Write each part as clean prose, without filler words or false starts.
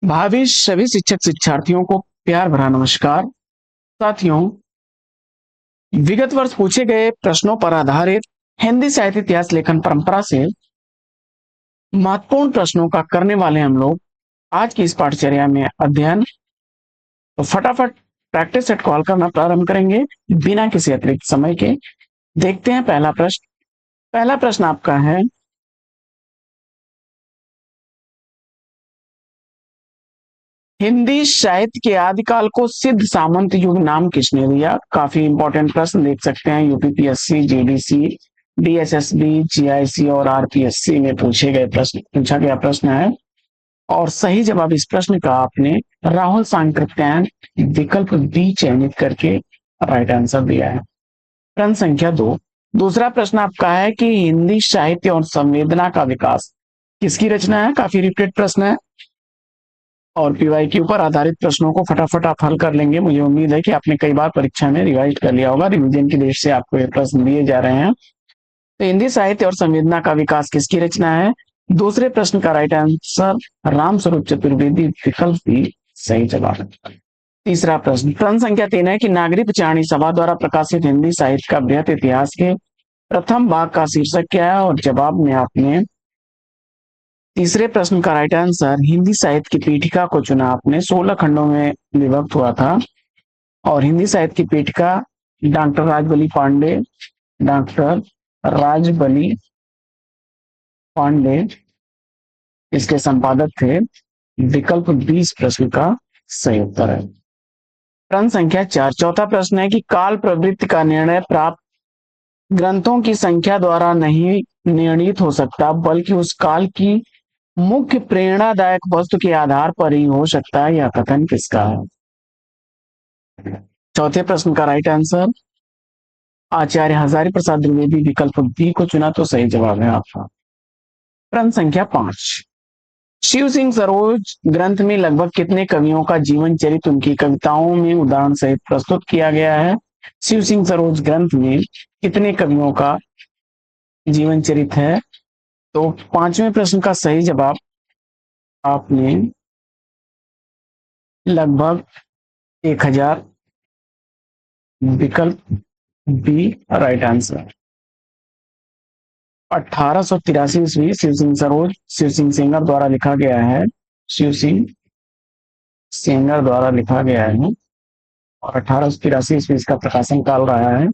भावी सभी शिक्षक शिक्षार्थियों को प्यार भरा नमस्कार। साथियों, विगत वर्ष पूछे गए प्रश्नों पर आधारित हिंदी साहित्य इतिहास लेखन परंपरा से महत्वपूर्ण प्रश्नों का करने वाले हम लोग आज की इस पाठचर्या में अध्ययन। तो फटाफट प्रैक्टिस सेट कॉल करना प्रारंभ करेंगे बिना किसी अतिरिक्त समय के। देखते हैं पहला प्रश्न। पहला प्रश्न आपका है, हिंदी साहित्य के आदिकाल को सिद्ध सामंत युग नाम किसने दिया? काफी इंपॉर्टेंट प्रश्न, देख सकते हैं यूपीपीएससी, जीडीसी, डीएसएसबी, जीआईसी और आरपीएससी में पूछा गया प्रश्न है। और सही जवाब इस प्रश्न का आपने राहुल सांकृत्यायन विकल्प बी चयनित करके राइट आंसर दिया है। प्रश्न संख्या 2। दूसरा प्रश्न आपका है कि हिंदी साहित्य और संवेदना का विकास किसकी रचना है? काफी रिपीटेड प्रश्न है और पीवाईक्यू पर आधारित प्रश्नों को फटाफट आप हल कर लेंगे। मुझे उम्मीद है कि आपने कई बार परीक्षा में रिवाइज कर लिया होगा। रिवीजन की दृष्टि से आपको ये प्रश्न दिए जा रहे हैं। तो हिंदी साहित्य और संवेदना का विकास किसकी रचना है? दूसरे प्रश्न का राइट आंसर रामस्वरूप चतुर्वेदी विकल्प भी सही जवाब है। तीसरा प्रश्न, प्रश्न संख्या 3 है कि नागरी पिचाणी सभा द्वारा प्रकाशित हिंदी साहित्य का बृहत इतिहास के प्रथम भाग का शीर्षक क्या है? और जवाब में आपने तीसरे प्रश्न का राइट आंसर हिंदी साहित्य की पीठिका को चुना। आपने 16 खंडों में विभक्त हुआ था और हिंदी साहित्य की पीठिका डॉक्टर राजबली पांडे इसके संपादक थे। विकल्प 20 प्रश्न का सही उत्तर है। प्रश्न संख्या 4, चौथा प्रश्न है कि काल प्रवृत्ति का निर्णय प्राप्त ग्रंथों की संख्या द्वारा नहीं निर्णित हो सकता, बल्कि उस काल की मुख्य प्रेरणादायक वस्तु के आधार पर ही हो सकता है। यह कथन किसका है? चौथे प्रश्न का राइट आंसर आचार्य हजारी प्रसाद द्विवेदी विकल्प बी को चुना, तो सही जवाब है आपका। प्रश्न संख्या 5, शिव सिंह सरोज ग्रंथ में लगभग कितने कवियों का जीवन चरित्र उनकी कविताओं में उदाहरण सहित प्रस्तुत किया गया है? शिव सिंह सरोज ग्रंथ में कितने कवियों का जीवन चरित्र है? तो पांचवें प्रश्न का सही जवाब आपने लगभग 1000, विकल्प बी राइट आंसर। 1883 ईस्वी शिव सिंह सरोज शिव सिंह सेंगर द्वारा लिखा गया है। शिव सिंह सेंगर द्वारा लिखा गया है और 1883 ईस्वी इसका प्रकाशन काल रहा है।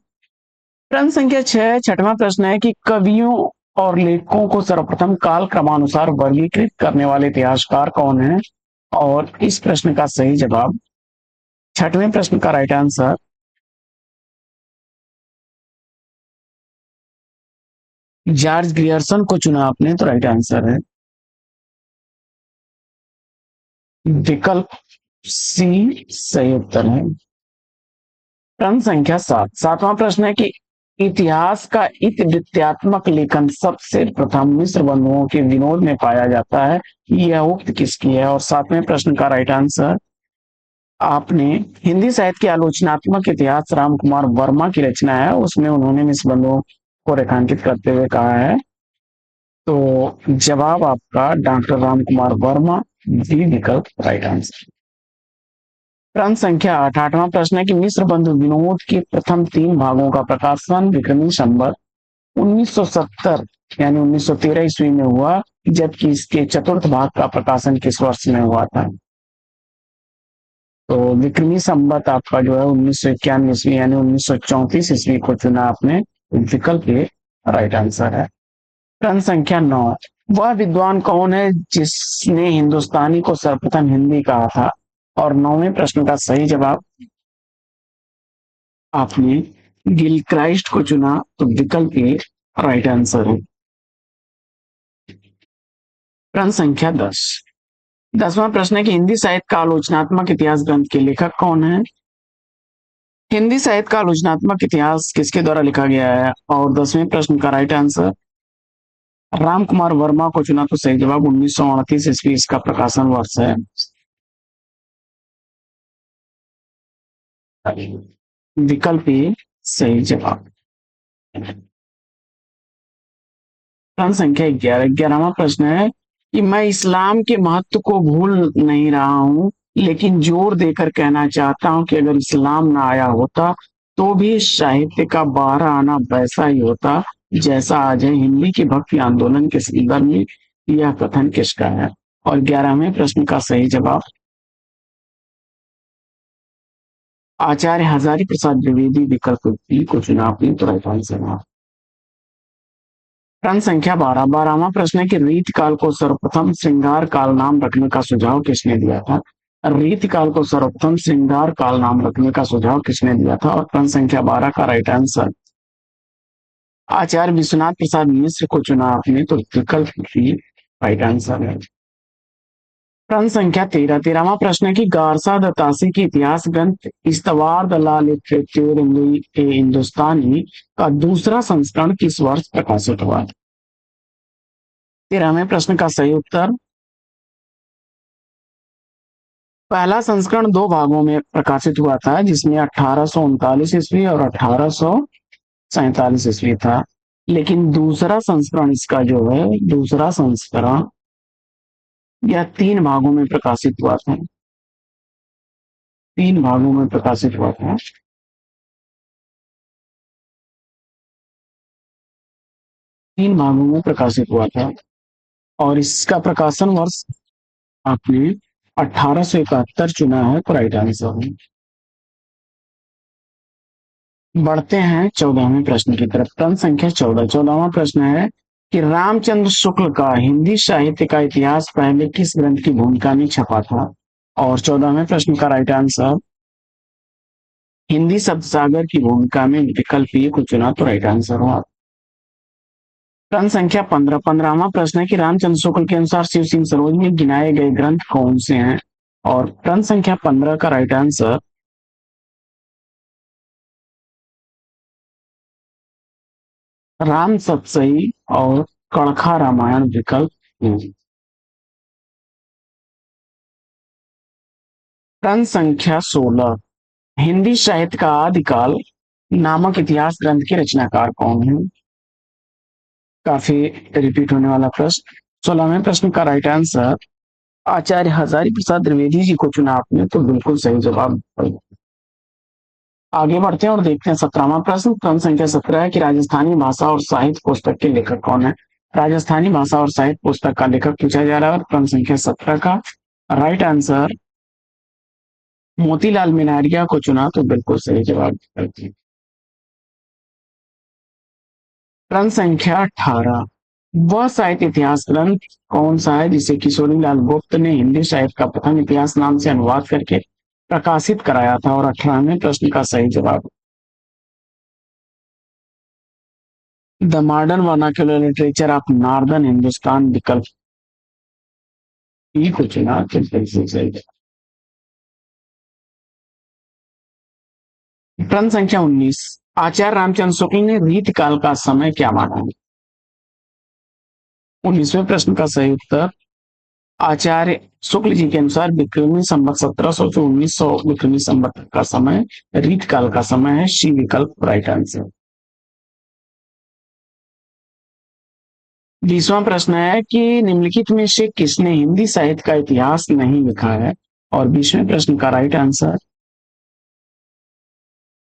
प्रश्न संख्या 6, छठवां प्रश्न है कि कवियों और लेखकों को सर्वप्रथम काल क्रमानुसार वर्गीकृत करने वाले इतिहासकार कौन है? और इस प्रश्न का सही जवाब, छठवें प्रश्न का राइट आंसर जॉर्ज ग्रियर्सन को चुना आपने, तो राइट आंसर है विकल्प सी सही उत्तर है। प्रश्न संख्या 7, सातवां प्रश्न है कि इतिहास का इतिवृत्तात्मक लेखन सबसे प्रथम मिस्र बंधुओं के विनोद में पाया जाता है। यह उक्त किसकी है? और सातवें प्रश्न का राइट आंसर आपने हिंदी साहित्य के आलोचनात्मक इतिहास राम कुमार वर्मा की रचना है, उसमें उन्होंने मिस्र बंधुओं को रेखांकित करते हुए कहा है। तो जवाब आपका डॉक्टर राम कुमार वर्मा, डी विकल्प राइट आंसर। प्रश्न संख्या 8, आठवां प्रश्न है कि मिस्र बंधु विनोद के प्रथम 3 भागों का प्रकाशन विक्रमी संवत 1970 यानी 1913 ईस्वी में हुआ, जबकि इसके चतुर्थ भाग का प्रकाशन किस वर्ष में हुआ था? तो विक्रमी संवत आपका जो है 1991 ईस्वी यानी 1934 ईस्वी को चुना आपने, विकल्प ए राइट आंसर है। प्रश्न संख्या 9, वह विद्वान कौन है जिसने हिंदुस्तानी को सर्वप्रथम हिंदी कहा था? और 9वें प्रश्न का सही जवाब आपने गिलक्राइस्ट को चुना, तो विकल्प ए राइट आंसर है। प्रश्न संख्या 10, 10वां प्रश्न है कि हिंदी साहित्य का आलोचनात्मक इतिहास ग्रंथ के लेखक कौन है? हिंदी साहित्य का आलोचनात्मक इतिहास किसके द्वारा लिखा गया है? और 10वें प्रश्न का राइट आंसर राम कुमार वर्मा को चुना, तो सही जवाब 1938 ईस्वी इसका प्रकाशन वर्ष है। विकल्प ए सही जवाब। प्रश्न संख्या 11, 11वां प्रश्न है कि मैं इस्लाम के महत्व को भूल नहीं रहा हूँ, लेकिन जोर देकर कहना चाहता हूँ कि अगर इस्लाम ना आया होता तो भी साहित्य का बाहर आना वैसा ही होता जैसा आज है। हिंदी के भक्ति आंदोलन के संदर्भ में यह कथन किसका है? और 11वें प्रश्न का सही जवाब आचार्य हजारी प्रसाद द्विवेदी विकल्प बी को चुना आपने, तो राइट आंसर है। प्रश्न संख्या 12, 12वां प्रश्न है कि रीत काल को सर्वप्रथम श्रृंगार काल नाम रखने का सुझाव किसने दिया था? रीत काल को सर्वप्रथम श्रृंगार काल नाम रखने का सुझाव किसने दिया था? और प्रश्न संख्या 12 का राइट आंसर आचार्य विश्वनाथ प्रसाद मिश्र को चुना आपने, तो विकल्प बी राइट आंसर है। प्रश्न संख्या 13, 13वां प्रश्न है कि गारसा दत्तासी के इतिहास ग्रंथ इस्तवार द ला लिटरेचर ए हिंदुस्तानी का दूसरा संस्करण किस वर्ष प्रकाशित हुआ? 13वें प्रश्न का सही उत्तर पहला संस्करण दो भागों में प्रकाशित हुआ था, जिसमें 1839 ईस्वी और 1847 ईस्वी था। लेकिन दूसरा संस्करण इसका जो है, दूसरा संस्करण यह तीन भागों में प्रकाशित हुआ था। तीन भागों में प्रकाशित हुआ था। तीन भागों में प्रकाशित हुआ था और इसका प्रकाशन वर्ष आपने 1871 चुना है, तो राइट आंसर है। बढ़ते हैं 14वें प्रश्न की तरफ। प्रश्न संख्या 14, 14वां प्रश्न है कि रामचंद्र शुक्ल का हिंदी साहित्य का इतिहास पहले किस ग्रंथ की भूमिका में छपा था? और 14वें प्रश्न का राइट आंसर हिंदी शब्द सागर की भूमिका में विकल्प ए को चुना, तो राइट आंसर हुआ। प्रश्न संख्या 15, 15वां प्रश्न है कि रामचंद्र शुक्ल के अनुसार शिव सिंह सरोज में गिनाए गए ग्रंथ कौन से हैं? और प्रश्न संख्या 15 का राइट आंसर राम सतसई और कड़खा रामायण विकल्प है। प्रश्न संख्या 16, हिंदी साहित्य का आदिकाल नामक इतिहास ग्रंथ के रचनाकार कौन है? काफी रिपीट होने वाला प्रश्न। 16वें प्रश्न का राइट आंसर आचार्य हजारी प्रसाद द्विवेदी जी को चुना आपने, तो बिल्कुल सही जवाब। आगे बढ़ते हैं और देखते हैं 17वां प्रश्न। प्रश्न संख्या 17 है कि राजस्थानी भाषा और साहित्य पुस्तक के लेखक कौन है? राजस्थानी भाषा और साहित्य पुस्तक का लेखक पूछा जा रहा है। और प्रश्न संख्या 17 का राइट आंसर मोतीलाल मिनारिया को चुना, तो बिल्कुल सही जवाब। प्रश्न संख्या 18, वह साहित्य इतिहास ग्रंथ कौन सा है जिसे किशोरी लाल गुप्त ने हिंदी साहित्य का प्रथम इतिहास नाम से अनुवाद करके प्रकाशित कराया था? और 18वें प्रश्न का सही जवाब the modern vernacular literature of northern Hindustan विकल्प ई को चुना, तो बिल्कुल सही। प्रश्न संख्या 19, आचार्य रामचंद्र शुक्ल ने रीत काल का समय क्या माना? 19वें प्रश्न का सही उत्तर आचार्य शुक्ल जी के अनुसार विक्रमी संवत 1700 से 1900 विक्रमी संवत का समय रीत काल का समय है। सी विकल्प राइट आंसर। 20वां प्रश्न है कि निम्नलिखित में से किसने हिंदी साहित्य का इतिहास नहीं लिखा है? और 20वें प्रश्न का राइट आंसर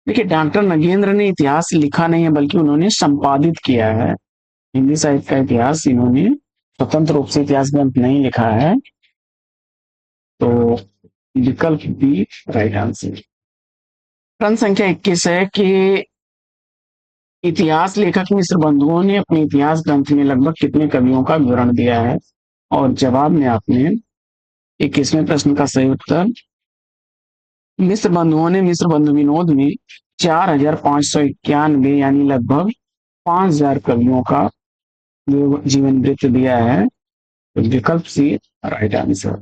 देखिए, डॉक्टर नगेंद्र ने इतिहास लिखा नहीं है, बल्कि उन्होंने संपादित किया है। हिंदी साहित्य का इतिहास इन्होंने स्वतंत्र रूप से इतिहास ग्रंथ नहीं लिखा है, तो विकल्प बी राइट आंसर। प्रश्न संख्या 21 है कि इतिहास लेखक मिश्र बंधुओं ने अपने इतिहास ग्रंथ में लगभग कितने कवियों का विवरण दिया है? और जवाब में आपने 21वें प्रश्न का सही उत्तर मिश्र बंधुओं ने मिश्र बंधु विनोद में 4591 यानी लगभग 5000 कवियों का जीवन वृत्त दिया है, तो विकल्प सी राइट आंसर।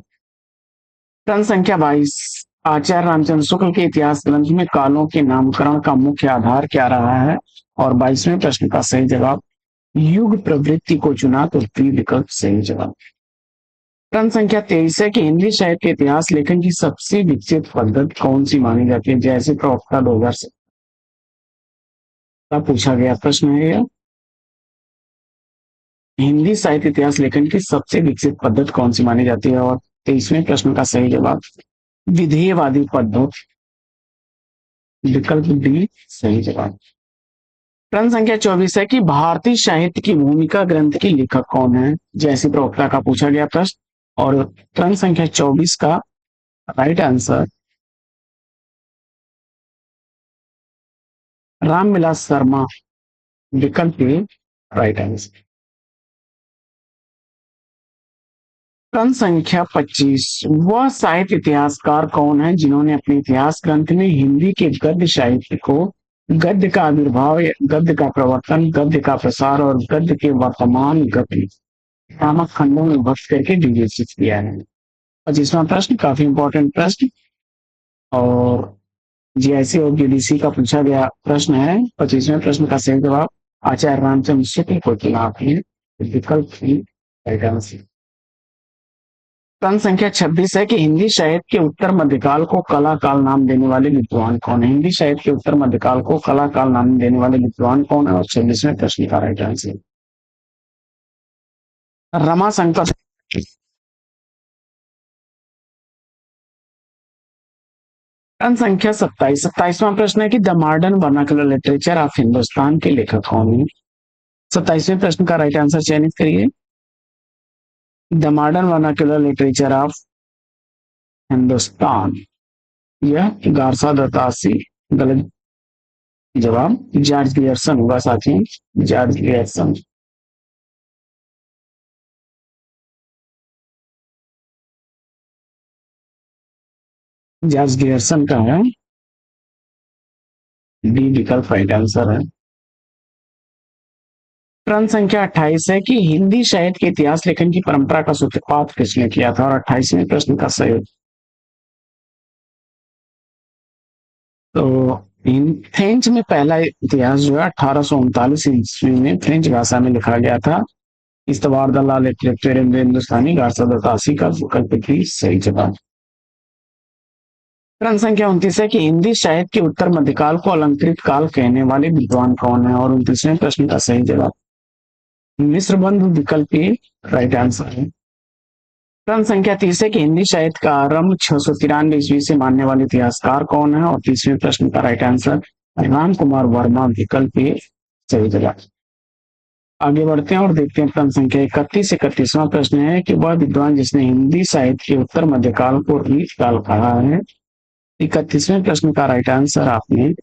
प्रश्न संख्या 22, आचार्य रामचंद्र शुक्ल के इतिहास ग्रंथ में कालों के नामकरण का मुख्य आधार क्या रहा है? और 22वें प्रश्न का सही जवाब युग प्रवृत्ति को चुना, तो बी विकल्प सही जवाब। प्रश्न संख्या 23 है कि हिंदी साहित्य के इतिहास लेखन की सबसे विकसित पद्धति कौन सी मानी जाती है? जैसे प्रवक्ता 2000 का पूछा गया प्रश्न है यह। हिंदी साहित्य इतिहास लेखन की सबसे विकसित पद्धति कौन सी मानी जाती है? और 23वें प्रश्न का सही जवाब विधेयवादी पद्धति, विकल्प डी सही जवाब। प्रश्न संख्या 24 है कि भारतीय साहित्य की भूमिका ग्रंथ की लेखक कौन है? जैसी प्रवक्ता का पूछा गया प्रश्न। और प्रश्न संख्या 24 का राइट आंसर रामविलास शर्मा, विकल्प ए राइट आंसर। प्रश्न संख्या 25, वह साहित्य इतिहासकार कौन है जिन्होंने अपने इतिहास ग्रंथ में हिंदी के गद्य साहित्य को गद्य का आविर्भाव, गद्य का प्रवर्तन, गद्य का प्रसार और गद्य के वर्तमान गति नामक खंडों में विभक्त करके विवेचित किया है? 25वां प्रश्न काफी इंपॉर्टेंट प्रश्न और जीआईसी और जीडीसी का पूछा गया प्रश्न है। 25वें प्रश्न का सही जवाब आचार्य रामचंद्र शुक्ल को चुना आपने, विकल्प राइट आंसर। प्रश्न संख्या 26 है कि हिंदी साहित्य के उत्तर मध्यकाल को कला काल नाम देने वाले विद्वान कौन है? हिंदी साहित्य के उत्तर मध्यकाल को कला काल नाम देने वाले विद्वान कौन है? और 26वें प्रश्न का राइट आंसर रमाशंकर। प्रश्न संख्या 27वां प्रश्न है कि the modern vernacular literature of Hindustan के लेखक कौन है? 27वें प्रश्न का राइट आंसर चयनित करिए। The modern vernacular literature of Hindustan, यह गारसा दत्तासी, गलत जवाब जॉर्ज ग्रियर्सन होगा साथियों, जॉर्ज ग्रियर्सन। जॉर्ज ग्रियर्सन का है, डी विकल्प राइट आंसर है। प्रश्न संख्या 28 है कि हिंदी साहित्य के इतिहास लेखन की परंपरा का सूत्रपात किसने किया था? और 28वें प्रश्न का सही तो फ्रेंच में पहला इतिहास जो है 1839 ईस्वी में फ्रेंच भाषा में लिखा गया था। इस्तवार दलाल लिटरेचर हिंदुस्तानी गारसा दत्तासी का विकल्प की सही जवाब। प्रश्न संख्या 29 है कि हिंदी साहित्य के उत्तर मध्यकाल को अलंकृत काल कहने वाले विद्वान कौन है? और 29वें प्रश्न का सही जवाब मिश्र बंधु, विकल्प ए राइट आंसर है। प्रश्न संख्या 30 है कि हिंदी साहित्य का आरंभ 693 ईस्वी से मानने वाले इतिहासकार कौन है? और 30वें प्रश्न का राइट आंसर राम कुमार वर्मा, विकल्प ए सही जवाब। आगे बढ़ते हैं और देखते हैं प्रश्न संख्या 31वां प्रश्न है कि वह विद्वान जिसने हिंदी साहित्य के उत्तर मध्यकाल को रीत काल कहा है? 31वें प्रश्न का राइट आंसर आपने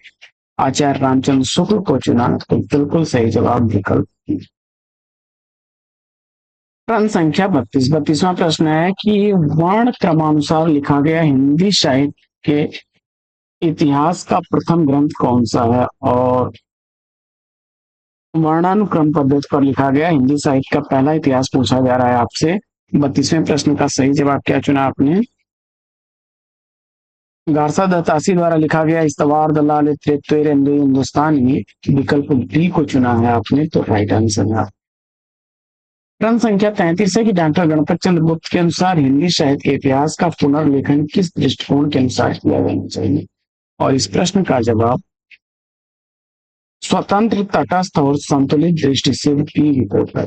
आचार्य रामचंद्र शुक्ल को चुना, तो बिल्कुल सही जवाब विकल्प। प्रश्न संख्या 32वां प्रश्न है कि वर्ण क्रमानुसार लिखा गया हिंदी साहित्य के इतिहास का प्रथम ग्रंथ कौन सा है? और वर्णानुक्रम पद्धति पर लिखा गया हिंदी साहित्य का पहला इतिहास पूछा जा रहा है आपसे। 32वें प्रश्न का सही जवाब क्या चुना आपने? गारसा दत्तासी द्वारा लिखा गया इस्तवार दलाल लिटरेचर हिंदुस्तानी, विकल्प डी को चुना है आपने, तो राइट आंसर है। प्रश्न संख्या 33 है कि डॉक्टर गणपत चंद्र गुप्त के अनुसार हिंदी साहित्य के इतिहास का पुनर्लेखन किस दृष्टिकोण के अनुसार किया जाना चाहिए? और इस प्रश्न का जवाब स्वतंत्र, तटस्थ और संतुलित दृष्टि से बी विकल्प है।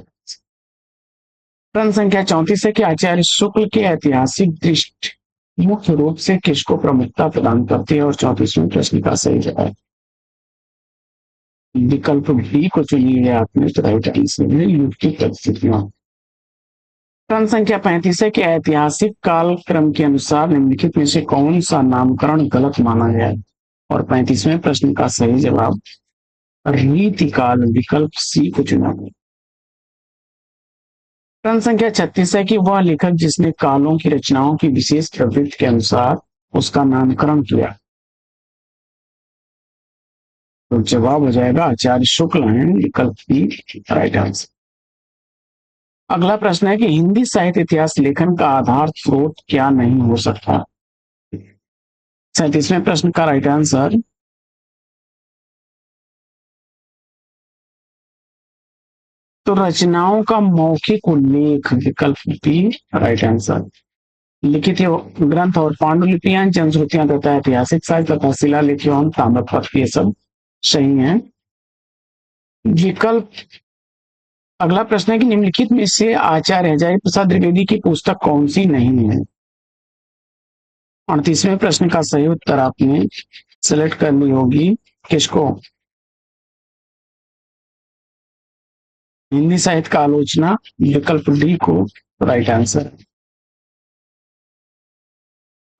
प्रश्न संख्या 34 है कि आचार्य शुक्ल की ऐतिहासिक दृष्टि मुख्य रूप से किसको प्रमुखता प्रदान करती है? और 34वें प्रश्न का सही जवाब विकल्प बी को चुनिए आपने, तो राइट आंसर है युग की परिस्थितियां। प्रश्न संख्या 35 है कि ऐतिहासिक कालक्रम के अनुसार निम्नलिखित में से कौन सा नामकरण गलत माना गया है? और 35वें प्रश्न का सही जवाब रीतिकाल, विकल्प सी को चुना। प्रश्न संख्या 36 है कि वह लेखक जिसने कालों की रचनाओं की विशेष प्रवृत्ति के अनुसार उसका नामकरण किया, तो जवाब हो जाएगा आचार्य शुक्ल हैं, विकल्प बी राइट आंसर। अगला प्रश्न है कि हिंदी साहित्य इतिहास लेखन का आधार स्रोत क्या नहीं हो सकता? 37वें प्रश्न का राइट आंसर तो रचनाओं का मौखिक उल्लेख, विकल्प बी राइट आंसर। लिखित ग्रंथ और पांडुलिपियां, जनश्रुतियां तथा ऐतिहासिक साहित्य तथा शिलालेख एवं ताम्रपत्र, ये सब सही है। विकल्प अगला प्रश्न है कि निम्नलिखित में से आचार्य हजारी प्रसाद द्विवेदी की पुस्तक कौन सी नहीं है। 38वें प्रश्न का सही उत्तर आपने सिलेक्ट करनी होगी किसको, हिंदी साहित्य का आलोचना, विकल्प डी को राइट आंसर।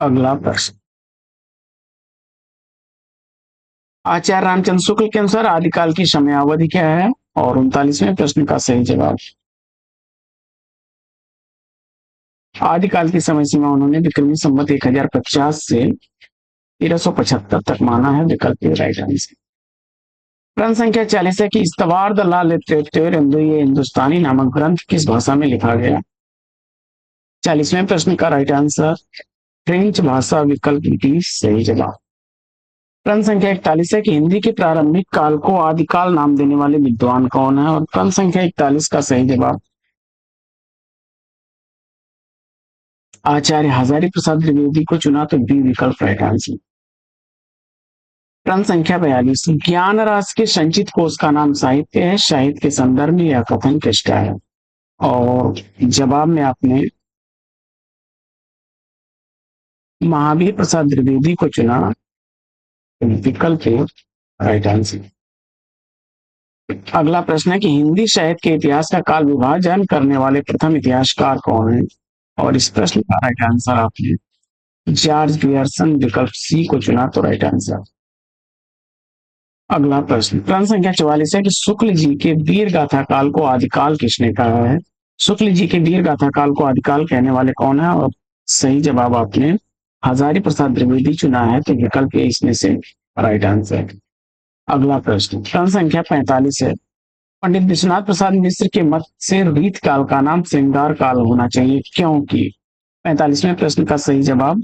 अगला प्रश्न, आचार्य रामचंद्र शुक्ल के अनुसार आदिकाल की समयावधि क्या है, और 39वें प्रश्न का सही जवाब, आदिकाल की समय सीमा उन्होंने विक्रमी संवत 1050 से 1375 तक माना है, विकल्प राइट आंसर। प्रश्न संख्या 40 है कि इस्तवार द ला लिटरेचर ये हिंदुस्तानी नामक ग्रंथ किस भाषा में लिखा गया। 40वें प्रश्न का राइट आंसर फ्रेंच भाषा, विकल्प डी सही जवाब। प्रश्न संख्या 41 है कि हिंदी के प्रारंभिक काल को आदिकाल नाम देने वाले विद्वान कौन है, और प्रश्न संख्या 41 का सही जवाब आचार्य हजारी प्रसाद द्विवेदी को चुना, तो बी विकल्प राइट आंसर। प्रश्न संख्या 42, ज्ञान राशि के संचित कोश का नाम साहित्य है, साहित्य के संदर्भ में यह कथन किसका है, और जवाब में आपने महावीर प्रसाद द्विवेदी को चुना, विकल्प राइट आंसर। अगला प्रश्न है कि हिंदी साहित्य के इतिहास का काल विभाजन करने वाले प्रथम इतिहासकार कौन है, और इस प्रश्न का राइट आंसर आपने जॉर्ज पियर्सन, विकल्प सी को चुना, तो राइट आंसर। अगला प्रश्न, प्रश्न संख्या 44 है कि शुक्ल जी के वीर गाथा काल को आदिकाल किसने कहा है। शुक्ल जी के वीर गाथा काल को आदिकाल कहने वाले कौन है, और सही जवाब आपने हजारी प्रसाद द्विवेदी चुना है, तो विकल्प ए इसमें से राइट आंसर। अगला प्रश्न, प्रश्न संख्या 45 है, पंडित विश्वनाथ प्रसाद मिश्र के मत से रीत काल का नाम श्रृंगार काल होना चाहिए, क्योंकि 45वें प्रश्न का सही जवाब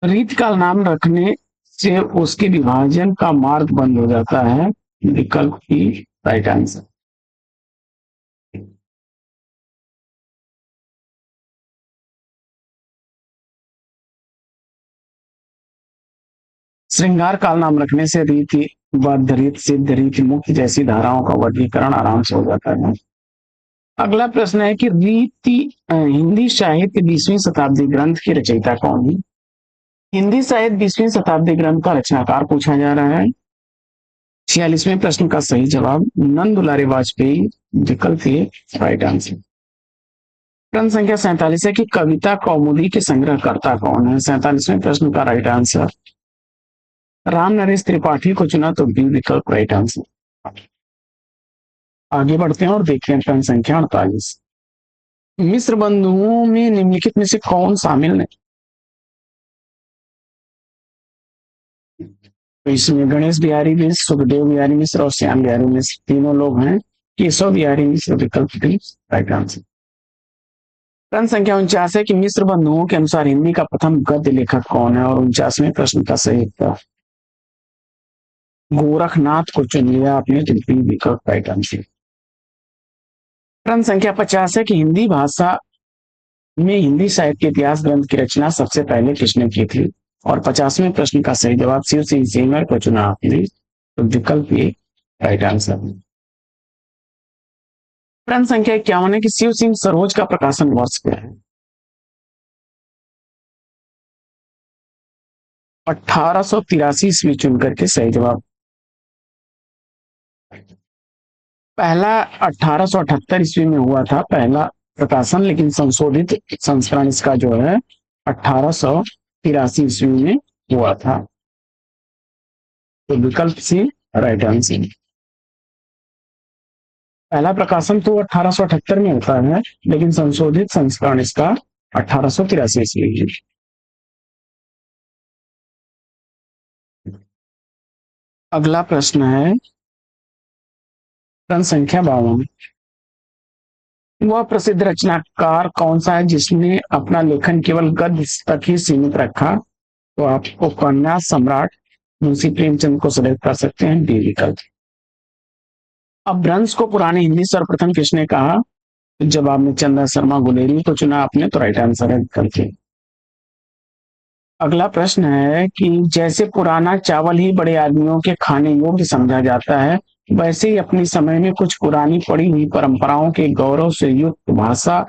रीत काल नाम रखने से उसके विभाजन का मार्ग बंद हो जाता है, विकल्प की राइट आंसर। श्रृंगार काल नाम रखने से रीति बद्ध, रीत सिद्ध, रीति मुक्त जैसी धाराओं का वर्गीकरण आराम से हो जाता है। अगला प्रश्न है कि रीति हिंदी साहित्य 20वीं शताब्दी ग्रंथ की रचयिता कौन है। हिंदी साहित्य 20वीं शताब्दी ग्रंथ का रचनाकार पूछा जा रहा है। 46वें प्रश्न का सही जवाब नंद दुलारी वाजपेयी, विकल्प ए राइट आंसर। प्रश्न संख्या 47 है कि कविता कौमुदी के संग्रहकर्ता कौन है। 47वें प्रश्न का राइट आंसर राम नरेश त्रिपाठी को चुना, तो बी विकल्प राइट आंसर। आगे बढ़ते हैं और देखते हैं प्रश्न संख्या 48, मिश्र बंधुओं में निम्नलिखित में से कौन शामिल नहीं। तो इसमें गणेश बिहारी मिश्र, सुखदेव बिहारी मिश्र और श्याम बिहारी मिश्र तीनों लोग हैं, केशव बिहारी मिश्र, विकल्प डी राइट आंसर। प्रश्न संख्या 49 है कि मिश्र बंधुओं के अनुसार हिंदी का प्रथम गद्य लेखक कौन है, और 49वें प्रश्न का सही उत्तर गोरखनाथ को चुन लिया आपने, तो बी विकल्प राइट आंसर। प्रश्न संख्या 50 है कि हिंदी भाषा में हिंदी साहित्य के इतिहास ग्रंथ की रचना सबसे पहले किसने की थी, और 50वें प्रश्न का सही जवाब शिव सिंह सेंगर को चुना आपने, तो विकल्प ए राइट आंसर। प्रश्न संख्या 51 है कि शिव सिंह सरोज का प्रकाशन वर्ष क्या है। 1883 ईस्वी चुन करके सही जवाब। पहला 1878 ईस्वी में हुआ था पहला प्रकाशन, लेकिन संशोधित संस्करण इसका जो है 1883 ईस्वी में हुआ था, तो विकल्प सी राइट आंसर। पहला प्रकाशन तो 1878 में होता है, लेकिन संशोधित संस्करण इसका 1883 ईस्वी। अगला प्रश्न है प्रश्न संख्या 52, वह प्रसिद्ध रचनाकार कौन सा है जिसने अपना लेखन केवल गद्य तक ही सीमित रखा, तो आपको कन्या सम्राट मुंशी प्रेमचंद को सिलेक्ट कर सकते हैं, डी विकल्प। अपभ्रंश को पुराने हिंदी सर्वप्रथम किसने कहा, जवाब में चंदा शर्मा गुलेरी को चुना आपने, तो राइट आंसर है विकल्प। अगला प्रश्न है कि जैसे पुराना चावल ही बड़े आदमियों के खाने योग्य समझा जाता है, वैसे ही अपने समय में कुछ पुरानी पड़ी हुई परंपराओं के गौरव से युक्त भाषा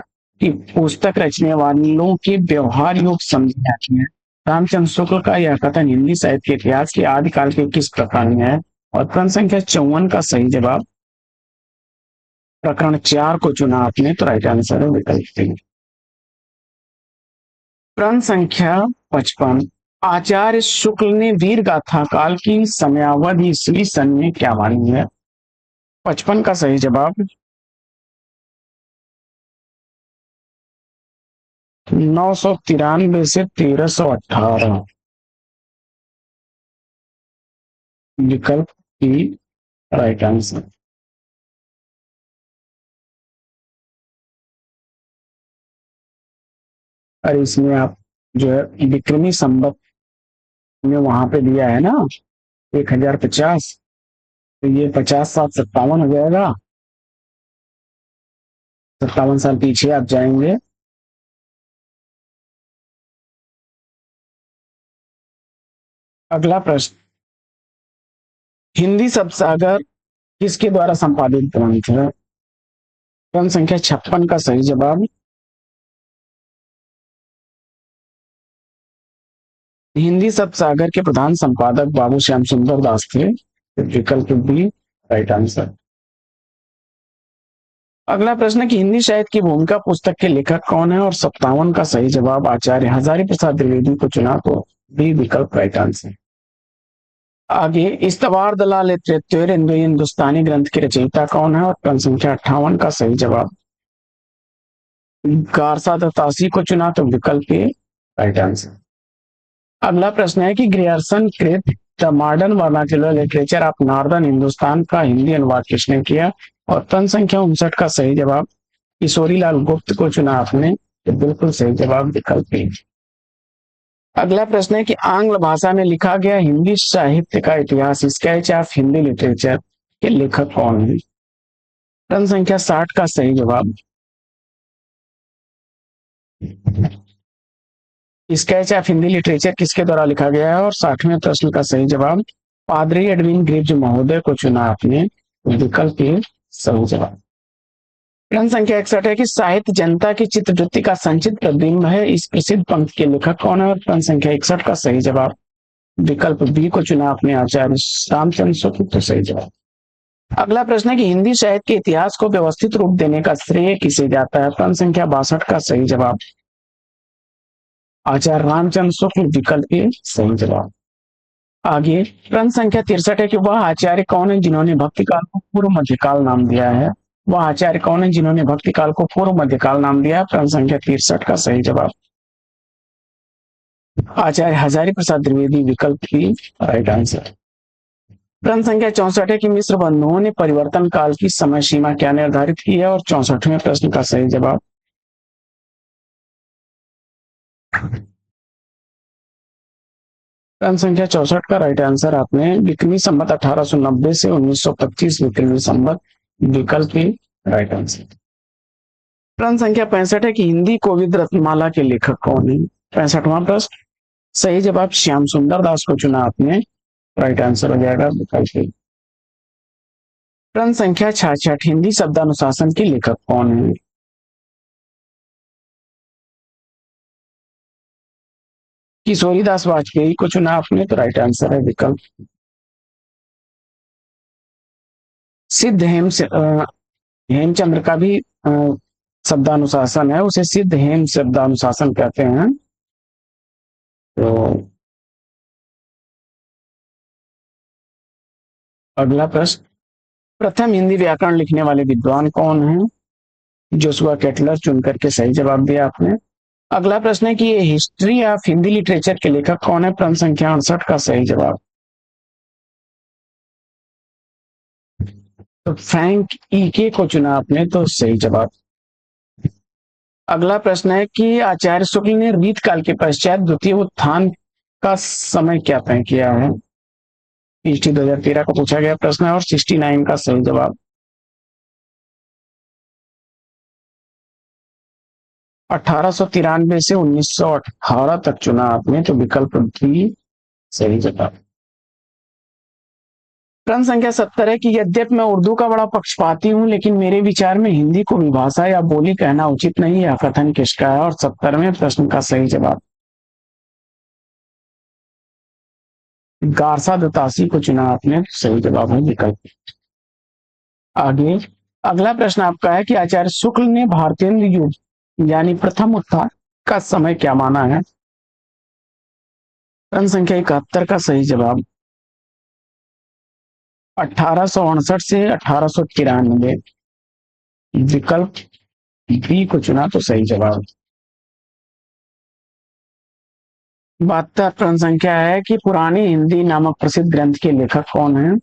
की पुस्तक रचने वालों के व्यवहार योग्य समझे जाती है। रामचंद्र शुक्ल का यह कथन हिंदी साहित्य के इतिहास के आदिकाल के किस प्रकार में है? और प्रश्न संख्या 54 का सही जवाब प्रकरण 4 को चुना आपने, तो राइट आंसर है विकल्प सी। प्रश्न संख्या 55, आचार्य शुक्ल ने वीर गाथा काल की समयावधि ईस्वी सन में क्या मानी है? 55 का सही जवाब 993 से 1318, विकल्प की राइट आंसर। और इसमें आप जो है विक्रमी संवत में वहां पे दिया है ना 1050, तो ये 50 7 57 हो जाएगा। 57 साल पीछे आप जाएंगे। अगला प्रश्न, हिंदी शब्द सागर किसके द्वारा संपादित ग्रंथ है? प्रश्न संख्या 56 का सही जवाब हिंदी शब्द सागर के प्रधान संपादक बाबू श्याम सुंदर दास थे, विकल्प बी राइट आंसर। अगला प्रश्न है कि हिंदी साहित्य की भूमिका पुस्तक के लेखक कौन है? और 57 का सही जवाब आचार्य हजारी प्रसाद द्विवेदी को चुना, तो बी विकल्प राइट आंसर। आगे इस्तवार दलाल तृतीय हिंदुस्तानी ग्रंथ के रचयिता कौन है? और प्रश्न संख्या 58 का सही जवाब गारसा दत्तासी को चुना, तो विकल्प ए राइट आंसर। अगला प्रश्न है कि ग्रियर्सन कृत the modern vernacular literature of northern Hindustan का हिंदी अनुवाद किसने किया? और प्रश्न संख्या 59 का सही जवाब किशोरी लाल गुप्त को चुना आपने, तो बिल्कुल सही जवाब विकल्प ए। अगला प्रश्न है कि आंग्ल भाषा में लिखा गया हिंदी साहित्य का इतिहास स्केच ऑफ हिंदी लिटरेचर के लेखक कौन है? प्रश्न संख्या 60 का सही जवाब स्केच ऑफ हिंदी लिटरेचर किसके द्वारा लिखा गया है? और 60वें प्रश्न का सही जवाब पादरी एडविन ग्रिव्ज महोदय को चुना आपने, विकल्प ए सही जवाब। प्रश्न संख्या 61 है कि साहित्य जनता की चित्रवृत्ति का संचित प्रतिबिंब है, इस प्रसिद्ध पंक्ति के लेखक कौन है? और प्रश्न संख्या 61 का सही जवाब विकल्प बी को चुना आपने आचार्य रामचंद्र शुक्ल, तो सही जवाब। अगला प्रश्न है कि हिंदी साहित्य के इतिहास को व्यवस्थित रूप देने का श्रेय किसे जाता है? प्रश्न संख्या 62 का सही जवाब आचार्य रामचंद्र शुक्ल, विकल्प ए सही जवाब। आगे प्रश्न संख्या 63 है कि वह आचार्य कौन है जिन्होंने भक्ति काल को पूर्व मध्यकाल नाम दिया है? वह आचार्य कौन है जिन्होंने भक्ति काल को पूर्व मध्यकाल नाम दिया है? प्रश्न संख्या 63 का सही जवाब आचार्य हजारी प्रसाद द्विवेदी, विकल्प बी राइट आंसर। प्रश्न संख्या 64 है कि मिश्र बंधुओं ने परिवर्तन काल की समय सीमा क्या निर्धारित की है? और 64वें प्रश्न का सही जवाब प्रश्न संख्या 64 का राइट आंसर आपने विक्रमी संवत 1890 से 1925 विक्रमी संवत, विकल्प ए राइट आंसर। प्रश्न संख्या 65 है कि हिंदी कोविद रत्नमाला के लेखक कौन है? 65वां प्रश्न सही जवाब श्याम सुंदर दास को चुना आपने, राइट आंसर हो जाएगा विकल्प ए। प्रश्न संख्या 66 हिंदी शब्दानुशासन के लेखक कौन है? किशोरी दास वाजपेयी को चुना आपने, तो राइट आंसर है विकल्प सिद्ध हेमचंद्र का भी शब्दानुशासन है, उसे सिद्ध हेम शब्दानुशासन कहते हैं। तो अगला प्रश्न, प्रथम हिंदी व्याकरण लिखने वाले विद्वान कौन है? जोशुआ केटलर, चुन करके सही जवाब दिया आपने। अगला प्रश्न है कि ये हिस्ट्री ऑफ हिंदी लिटरेचर के लेखक कौन है? प्रश्न संख्या 68 का सही जवाब तो फ्रैंक ईके को चुना आपने, तो सही जवाब। अगला प्रश्न है कि आचार्य शुक्ल ने रीत काल के पश्चात द्वितीय उत्थान का समय क्या तय किया है? पीएचडी 2013 का पूछा गया प्रश्न है, और 69 का सही जवाब 1893 से 1918 तक चुना आपने, तो विकल्प बी सही जवाब। प्रश्न संख्या 70 है कि यद्यपि मैं उर्दू का बड़ा पक्षपाती हूं, लेकिन मेरे विचार में हिंदी को विभाषा या बोली कहना उचित नहीं है, कथन किसका है? और 70वें प्रश्न का सही जवाब गारसा दतासी को चुना आपने, सही जवाब है विकल्प। आगे अगला प्रश्न आपका है कि आचार्य शुक्ल ने भारतेंद्र युग यानी प्रथम उत्थान का समय क्या माना है? प्रश्न संख्या 71 का सही जवाब 1868 से 1893, विकल्प बी को चुना तो सही जवाब। 72 प्रश्न संख्या है कि पुरानी हिंदी नामक प्रसिद्ध ग्रंथ के लेखक कौन है?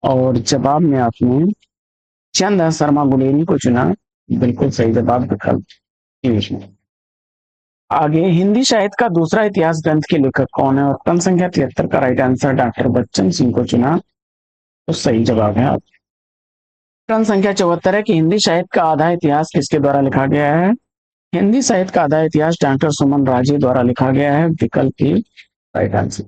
और जवाब में आपने चंद शर्मा गुलेरी को चुना, बिल्कुल सही जवाब विकल्प ए। आगे हिंदी साहित्य का दूसरा इतिहास ग्रंथ के लेखक कौन है? और प्रश्न संख्या 73 का right answer doctor Bachchan Singh को चुना, तो सही जवाब है। प्रश्न संख्या 74 है कि हिंदी साहित्य का आधा इतिहास किसके द्वारा लिखा गया है? हिंदी साहित्य का आधा इतिहास डॉक्टर सुमन राजे द्वारा लिखा गया है, विकल्प ए राइट आंसर।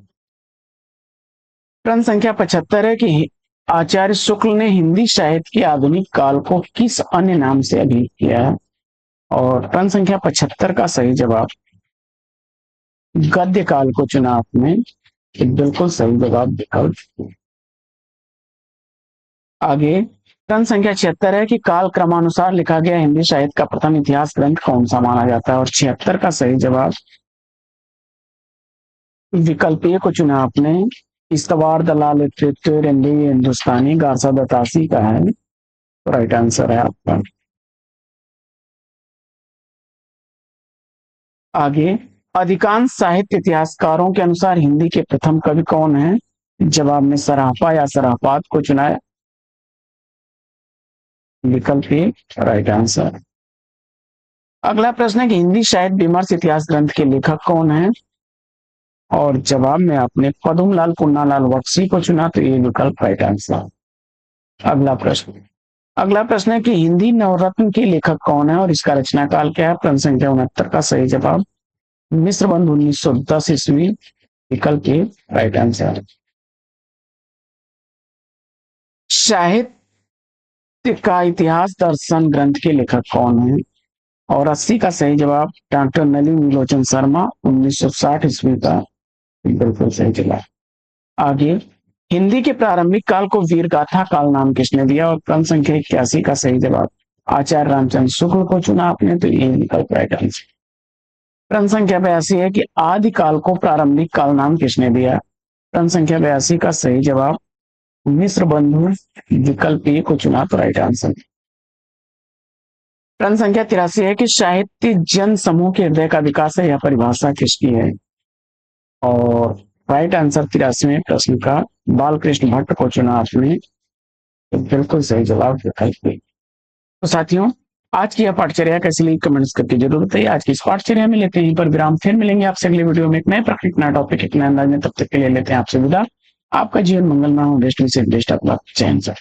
प्रश्न संख्या 75 है कि आचार्य शुक्ल ने हिंदी साहित्य के आधुनिक काल को किस अन्य नाम से अभिहित किया है? और प्रश्न संख्या 75 का सही जवाब गद्य काल को चुना आपने, बिल्कुल सही जवाब विकल्प। आगे प्रश्न संख्या 76 है कि काल क्रमानुसार लिखा गया हिंदी साहित्य का प्रथम इतिहास ग्रंथ कौन सा माना जाता है? और 76 का सही जवाब विकल्प ए को चुना आपने, इस्तवार दलाल लिटरेचर हिंदुस्तानी गारसा दतासी का है, तो राइट आंसर है आपका। आगे अधिकांश साहित्य इतिहासकारों के अनुसार हिंदी के प्रथम कवि कौन है? जवाब में सराफा या सराफात को चुना है, विकल्प ए राइट आंसर। अगला प्रश्न है कि हिंदी साहित्य विमर्श इतिहास ग्रंथ के लेखक कौन है? और जवाब में आपने पदुमलाल पुन्नालाल बख्शी को चुना, तो ये विकल्प राइट आंसर। अगला प्रश्न है कि हिंदी नवरत्न के लेखक कौन है और इसका रचना काल क्या है? प्रश्न संख्या 69 का सही जवाब मिस्र बंधु 1910 ईस्वी, विकल्प ए राइट आंसर। साहित्य का इतिहास दर्शन ग्रंथ के लेखक कौन है? और 80 का सही जवाब डॉक्टर नलिनी लोचन शर्मा 1960 ईस्वी का, बिल्कुल सही जवाब। आगे हिंदी के प्रारंभिक काल को वीर गाथा काल नाम किसने दिया? और प्रश्न संख्या 81 का सही जवाब आचार्य रामचंद्र शुक्ल को चुना आपने, तो ये विकल्प राइट आंसर। प्रश्न संख्या 82 है कि आदि काल को प्रारंभिक काल नाम किसने दिया? प्रश्न संख्या 82 का सही जवाब मिस्र बंधु, विकल्प ए को चुना, तो राइट आंसर। प्रश्न संख्या 83 है कि साहित्य जन समूह के हृदय का विकास है, यह परिभाषा किसकी है? और राइट आंसर 83वें प्रश्न का बालकृष्ण भट्ट को चुना आपने, तो बिल्कुल सही जवाब विकल्प बी। तो साथियों आज की यह पाठचर्या कैसी लगी कमेंट्स करके जरूर बताइए। आज की इस पाठचर्या में लेते हैं पर विराम, फिर मिलेंगे आपसे अगले वीडियो में एक नए प्रकृति नया टॉपिक एक नए अंदाज में। तब तक के लिए लेते हैं आपसे विदा। आपका जीवन मंगलमय हो, बेस्ट से बेस्ट आपका चयन सर।